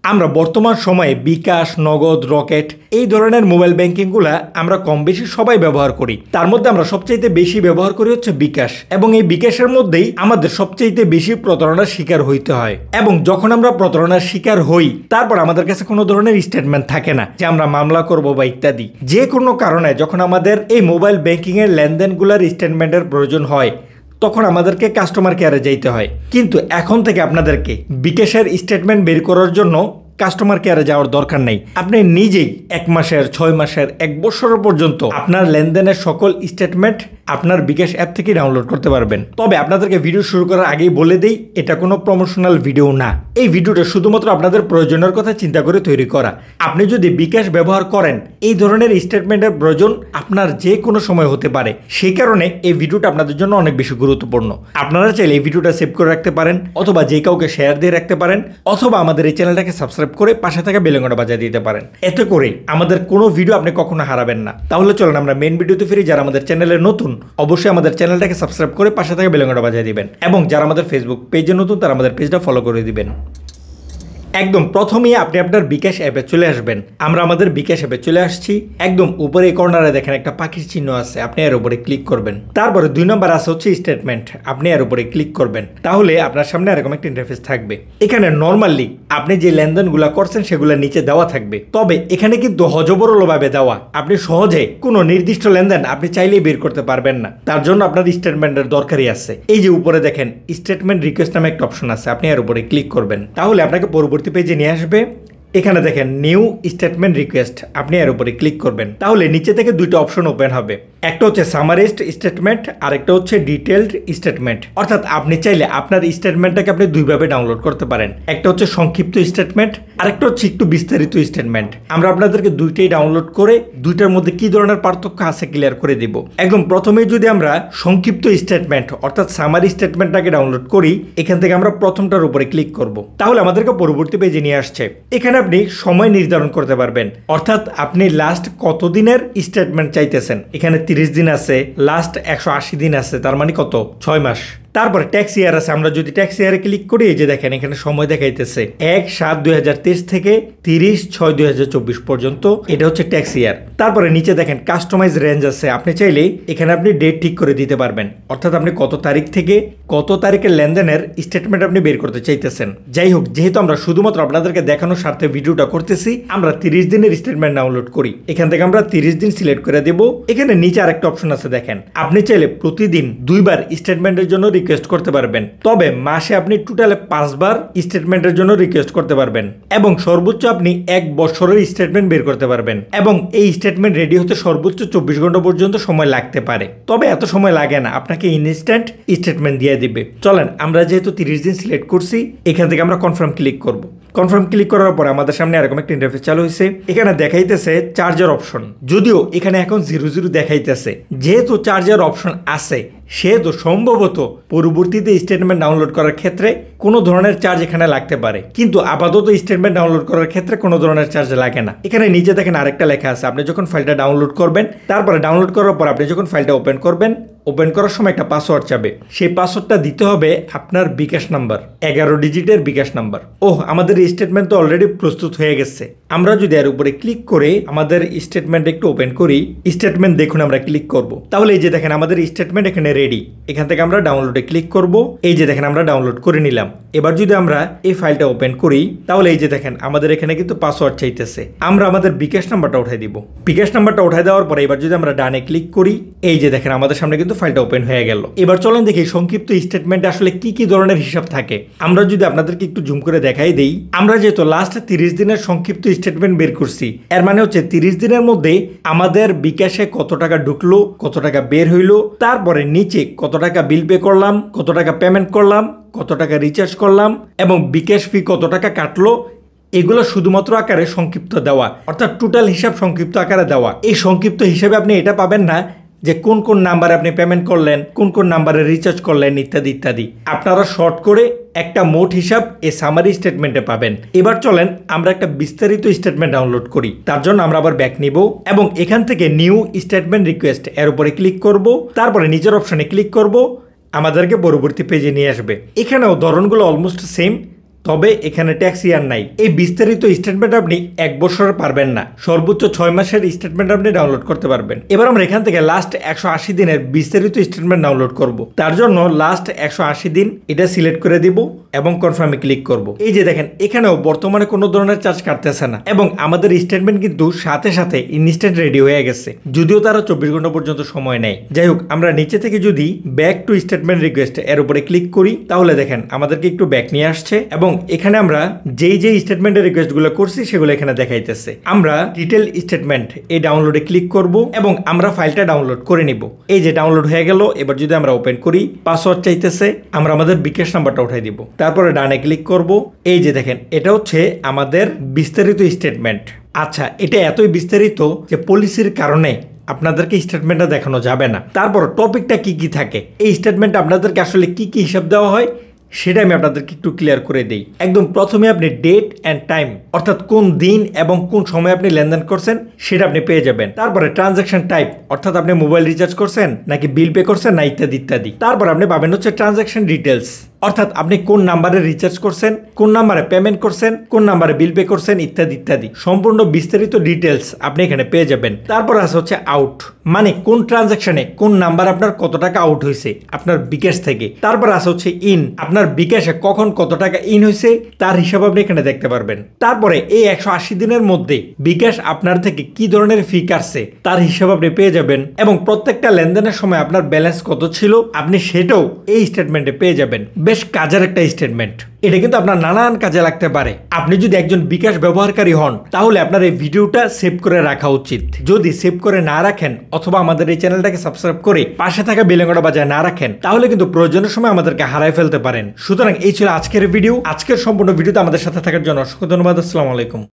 আমরা বর্তমান সময়ে বিকাশ, নগদ, রকেট এই ধরনের মোবাইল ব্যাংকিংগুলা আমরা কম বেশি সবাই ব্যবহার করি। তার মধ্যে আমরা সবচাইতে বেশি ব্যবহার করি হচ্ছে বিকাশ, এবং এই বিকাশের মধ্যেই আমাদের সবচাইতে বেশি প্রতারণার শিকার হইতে হয়। এবং যখন আমরা প্রতারণার শিকার হই, তারপর আমাদের কাছে কোনো ধরনের স্টেটমেন্ট থাকে না যে আমরা মামলা করব বা ইত্যাদি। যে কোনো কারণে যখন আমাদের এই মোবাইল ব্যাংকিং এর লেনদেনগুলোর স্টেটমেন্টের প্রয়োজন হয়, তখন আমাদেরকে কাস্টমার কেয়ারে যাইতে হয়। কিন্তু এখন থেকে আপনাদেরকে বিকাশের স্টেটমেন্ট বের করার জন্য কাস্টমার কেয়ারে যাওয়ার দরকার নেই। আপনি নিজেই 1 মাসের, 6 মাসের, 1 বছরের পর্যন্ত আপনার লেনদেনের সকল স্টেটমেন্ট আপনার বিকাশ অ্যাপ থেকে ডাউনলোড করতে পারবেন। তবে আপনাদেরকে ভিডিও শুরু করার আগেই বলে দেই, এটা কোনো প্রমোশনাল ভিডিও না। এই ভিডিওটা শুধুমাত্র আপনাদের প্রয়োজনের কথা চিন্তা করে তৈরি করা। আপনি যদি বিকাশ ব্যবহার করেন, এই ধরনের স্টেটমেন্টের প্রয়োজন আপনার যে কোনো সময় হতে পারে। সেই কারণে এই ভিডিওটা আপনাদের জন্য অনেক বেশি গুরুত্বপূর্ণ। আপনারা চাইলে এই ভিডিওটা সেভ করে রাখতে পারেন, অথবা যে কাউকে শেয়ার দিয়ে রাখতে পারেন, অথবা আমাদের এই চ্যানেলটাকে সাবস্ক্রাইব করে পাশে থাকা বেল আইকনটা বাজিয়ে দিতে পারেন। এতে করে আমাদের কোনো ভিডিও আপনি কখনো হারাবেন না। তাহলে চলুন আমরা মেইন ভিডিওতে ফিরি। যারা আমাদের চ্যানেলে নতুন, অবশ্যই আমাদের চ্যানেলটাকে সাবস্ক্রাইব করে পাশে থাকা বেল আইকনটা বাজিয়ে দিবেন, এবং যারা আমাদের ফেসবুক পেজে নতুন, তারা আমাদের পেজটা ফলো করে দিবেন। একদম প্রথমেই আপনি আপনার বিকাশ অ্যাপে চলে আসবেন। আমরা আমাদের বিকাশ অ্যাপে চলে আসছি। একদম উপরে কর্নারে দেখেন একটা পাখির চিহ্ন আছে, আপনি এর উপরে ক্লিক করবেন। তারপরে 2 নম্বর আছে হচ্ছে স্টেটমেন্ট, আপনি এর উপরে ক্লিক করবেন। তাহলে আপনার সামনে এরকম একটা ইন্টারফেস থাকবে। এখানে নর্মালি আপনি যে লেনদেনগুলো করছেন সেগুলো নিচে দেওয়া থাকবে, তবে এখানে কিন্তু হজবরলভাবে দেওয়া। আপনি সহজে কোনো নির্দিষ্ট লেনদেন আপনি চাইলেই বের করতে পারবেন না। তার জন্য আপনার স্টেটমেন্টের দরকারই আছে। এই যে উপরে দেখেন স্টেটমেন্ট রিকোয়েস্ট নামে একটা অপশন আছে, আপনি এর উপরে ক্লিক করবেন। তাহলে আপনাকে পরবর্তী পেজে নিয়ে আসবে। এখানে দেখেন নিউ স্টেটমেন্ট রিকোয়েস্ট, আপনি এর উপরে ক্লিক করবেন। তাহলে নিচে থেকে 2টা অপশন ওপেন হবে। একটা হচ্ছে সামারাইজড স্টেটমেন্ট, আর একটা হচ্ছে ডিটেইলড স্টেটমেন্ট। অর্থাৎ আপনি চাইলে আপনার স্টেটমেন্টটাকে আপনি 2 ভাবে ডাউনলোড করতে পারেন। একটা হচ্ছে সংক্ষিপ্ত স্টেটমেন্ট, আর একটা হচ্ছে একটু বিস্তারিত স্টেটমেন্ট। আমরা আপনাদেরকে 2টাই ডাউনলোড করে 2টার মধ্যে কি ধরনের পার্থক্য আছে ক্লিয়ার করে দিব। একদম প্রথমেই যদি আমরা সংক্ষিপ্ত স্টেটমেন্ট অর্থাৎ সামারি স্টেটমেন্টটাকে ডাউনলোড করি, এখান থেকে আমরা প্রথমটার উপরে ক্লিক করব। তাহলে আমাদেরকে পরবর্তী পেজে নিয়ে আসছে। এখানে আপনি সময় নির্ধারণ করতে পারবেন, অর্থাৎ আপনি লাস্ট কতদিনের স্টেটমেন্ট চাইতেছেন। এখানে 30 দিন আছে, লাস্ট 180 দিন আছে, তার মানে কত, 6 মাস। তারপরে ট্যাক্স ইয়ার আছে। আমরা যদি ট্যাক্স ইয়ারে ক্লিক করি, এই যে দেখেন এখানে সময় দেখাইতেছে 1/7/2023 থেকে 30/6/2024 পর্যন্ত। এটা হচ্ছে ট্যাক্স ইয়ার। তারপরে নিচে দেখেন কাস্টমাইজ রেঞ্জ আছে। আপনি চাইলে এখানে আপনি ডেট ঠিক করে দিতে পারবেন, অর্থাৎ আপনি কত তারিখ থেকে কত তারিখের লেনদেনের স্টেটমেন্ট আপনি বের করতে চাইতেছেন। যাই হোক, যেহেতু আমরা শুধুমাত্র আপনাদেরকে দেখানোর স্বার্থে ভিডিওটা করতেছি, আমরা 30 দিনের স্টেটমেন্ট ডাউনলোড করি। এখান থেকে আমরা 30 দিন সিলেক্ট করে দেব। এখানে নিচে আরেকটা অপশন আছে দেখেন, আপনি চাইলে প্রতিদিন 2 বার স্টেটমেন্টের জন্য রিকোয়েস্ট করতে পারবেন। তবে মাসে আপনি টোটালে 5 বার স্টেটমেন্টের জন্য রিকোয়েস্ট করতে পারবেন, এবং সর্বোচ্চ আপনি 1 বছরের স্টেটমেন্ট বের করতে পারবেন। এবং এই স্টেটমেন্ট রেডি হতে সর্বোচ্চ 24 ঘন্টা পর্যন্ত সময় লাগতে পারে, তবে এত সময় লাগে না, আপনাকে ইনস্ট্যান্ট স্টেটমেন্ট দিয়ে দিবে। চলেন, আমরা যেহেতু 30 দিন সিলেক্ট করছি, এখান থেকে আমরা কনফার্ম ক্লিক করব। কনফার্ম ক্লিক করার পর আমাদের সামনে এরকম একটা ইন্টারফেস চালু হয়েছে। এখানে দেখাইতেছে চার্জার অপশন, যদিও এখানে এখন 00 দেখাইতেছে। যেহেতু চার্জার অপশন আছে, সেহেতু সম্ভবত পরবর্তীতে স্টেটমেন্ট ডাউনলোড করার ক্ষেত্রে কোনো ধরনের চার্জ এখানে লাগতে পারে, কিন্তু আপাতত স্টেটমেন্ট ডাউনলোড করার ক্ষেত্রে কোনো ধরনের চার্জ লাগে না। এখানে নিচে দেখেন আরেকটা লেখা আছে, আপনি যখন ফাইলটা ডাউনলোড করবেন, তারপরে ডাউনলোড করার পর আপনি যখন ফাইলটা ওপেন করবেন, ওপেন করার সময় একটা পাসওয়ার্ড চাবে। সেই পাসওয়ার্ডটা দিতে হবে আপনার বিকাশ নাম্বার, 11 ডিজিটের বিকাশ নাম্বার। আমাদের স্টেটমেন্ট তো অলরেডি প্রস্তুত হয়ে গেছে। আমরা যদি এর উপরে ক্লিক করে আমাদের স্টেটমেন্ট একটু ওপেন করি, স্টেটমেন্ট দেখুন আমরা ক্লিক করব। তাহলে এই যে দেখেন আমাদের স্টেটমেন্ট এখানে রেডি। এখান থেকে আমরা ডাউনলোডে ক্লিক করব। এই যে দেখেন আমরা ডাউনলোড করে নিলাম। এবার যদি আমরা এই ফাইলটা ওপেন করি, তাহলে এই যে দেখেন আমাদের এখানে কিন্তু পাসওয়ার্ড চাইতেছে। আমরা আমাদের বিকাশ নাম্বারটা উঠাই দিব। বিকাশ নাম্বারটা উঠাই দেওয়ার পরে এবার যদি আমরা ডানে ক্লিক করি, এই যে দেখেন আমাদের সামনে কিন্তু ফাইলটা ওপেন হয়ে গেল। এবার চলেন দেখি সংক্ষিপ্ত স্টেটমেন্টে আসলে কি কি ধরনের হিসাব থাকে। আমরা যদি আপনাদেরকে একটু জুম করে দেখাই দেই, আমরা যেহেতু লাস্ট 30 দিনের সংক্ষিপ্ত স্টেটমেন্ট বের করছি, এর মানে হচ্ছে 30 দিনের মধ্যে আমাদের বিকাশে কত টাকা ঢুকলো, কত টাকা বের হইলো, তারপরে নিচে কত টাকা বিল পে করলাম, কত টাকা পেমেন্ট করলাম, কত টাকা রিচার্জ করলাম, এবং বিকাশ ফি কত টাকা কাটলো, এগুলো শুধুমাত্র আকারে সংক্ষিপ্ত দেওয়া, অর্থাৎ টোটাল হিসাব সংক্ষিপ্ত আকারে দেওয়া। এই সংক্ষিপ্ত হিসাবে আপনি এটা পাবেন না যে কোন কোন নাম্বারে আপনি পেমেন্ট করলেন, কোন কোন নাম্বারে রিচার্জ করলেন, ইত্যাদি ইত্যাদি। আপনারা শর্ট করে একটা মোট হিসাব এই সামারি স্টেটমেন্টে পাবেন। এবার চলেন আমরা একটা বিস্তারিত স্টেটমেন্ট ডাউনলোড করি। তার জন্য আমরা আবার ব্যাক নিব, এবং এখান থেকে নিউ স্টেটমেন্ট রিকোয়েস্ট এর উপরে ক্লিক করব। তারপরে নিচের অপশনে ক্লিক করব, আমাদেরকে পরবর্তী পেজে নিয়ে আসবে। এখানেও ধরনগুলো অলমোস্ট সেম, তবে এখানে ট্যাক্স ইয়ার নাই। এই বিস্তারিত স্টেটমেন্ট আপনি 1 বছরের পারবেন না, সর্বোচ্চ 6 মাসের স্টেটমেন্ট আপনি ডাউনলোড করতে পারবেন। এবার আমরা এখান থেকে লাস্ট 180 দিনের বিস্তারিত স্টেটমেন্ট ডাউনলোড করব। তার জন্য লাস্ট 180 দিন এটা সিলেক্ট করে দিব এবং কনফার্মে ক্লিক করব। এই যে দেখেন এখানেও বর্তমানে কোনো ধরনের চার্জ কাটতেছে না এবং আমাদের স্টেটমেন্ট কিন্তু সাথে সাথে ইনস্ট্যান্ট রেডি হয়ে গেছে, যদিও তারা 24 ঘন্টা পর্যন্ত সময় নেয়। যাই হোক, আমরা নিচে থেকে যদি ব্যাক টু স্টেটমেন্ট রিকোয়েস্ট এর উপরে ক্লিক করি তাহলে দেখেন আমাদেরকে একটু ব্যাক নিয়ে আসছে এবং এখানে আমরা যেই স্টেটমেন্টের রিকোয়েস্টগুলো করছি সেগুলো এখানে দেখাইতেছে। আমরা ডিটেল স্টেটমেন্ট এই ডাউনলোডে ক্লিক করব এবং আমরা ফাইলটা ডাউনলোড করে নিব। এই যে ডাউনলোড হয়ে গেল। এবার যদি আমরা ওপেন করি, পাসওয়ার্ড চাইতেছে, আমরা আমাদের বিকাশ নাম্বারটা উঠাই দিব, তারপরে ডানে ক্লিক করব। এই যে দেখেন এটা হচ্ছে আমাদের বিস্তারিত স্টেটমেন্ট। আচ্ছা, এটা এতই বিস্তারিত যে পলিসির কারণে আপনাদেরকে স্টেটমেন্টটা দেখানো যাবে না। তারপর টপিকটা কি কি থাকে, এই স্টেটমেন্টে আপনাদেরকে আসলে কি কি হিসাব দেওয়া হয় সেটা আমি আপনাদেরকে একটু ক্লিয়ার করে দিই। একদম প্রথমে আপনি ডেট অ্যান্ড টাইম, অর্থাৎ কোন দিন এবং কোন সময় আপনি লেনদেন করছেন সেটা আপনি পেয়ে যাবেন। তারপরে ট্রানজাকশন টাইপ, অর্থাৎ আপনি মোবাইল রিচার্জ করছেন নাকি বিল পে করছেন না ইত্যাদি ইত্যাদি। তারপর আপনি পাবেন হচ্ছে ট্রানজাকশন ডিটেলস, অর্থাৎ আপনি কোন নাম্বারে রিচার্জ করছেন, কোন নাম্বারে পেমেন্ট করছেন, কোন নাম্বারে বিল পে করছেন ইত্যাদি ইত্যাদি সম্পূর্ণ বিস্তারিত ডিটেলস আপনি এখানে পেয়ে যাবেন। তারপর আছে হচ্ছে আউট, মানে কোন ট্রানজাকশনে কোন নাম্বার আপনার কত টাকা আউট হয়েছে আপনার বিকাশ থেকে। তারপর আছে হচ্ছে ইন, আপনার বিকাশে কখন কত টাকা ইন হয়েছে তার হিসাব আপনি এখানে দেখতে পারবেন। তারপরে এই 180 দিনের মধ্যে বিকাশ আপনার থেকে কি ধরনের ফি কাটছে তার হিসাব আপনি পেয়ে যাবেন এবং প্রত্যেকটা লেনদেনের সময় আপনার ব্যালেন্স কত ছিল আপনি সেটাও এই স্টেটমেন্টে পেয়ে যাবেন। বেশ কাজের একটা স্টেটমেন্ট। এটা কিন্তু আপনার নানান কাজে লাগতে পারে। আপনি যদি একজন বিকাশ ব্যবহারকারী হন তাহলে আপনার এই ভিডিওটা সেভ করে রাখা উচিত। যদি সেভ করে না রাখেন অথবা আমাদের এই চ্যানেলটাকে সাবস্ক্রাইব করে পাশে থাকা বেল আইকনটা বাজায় না রাখেন তাহলে কিন্তু প্রয়োজনের সময় আমাদেরকে হারায় ফেলতে পারেন। সুতরাং এই ছিল আজকের ভিডিও। আজকের সম্পূর্ণ ভিডিওতে আমাদের সাথে থাকার জন্য অসংখ্য ধন্যবাদ। আসসালামু আলাইকুম।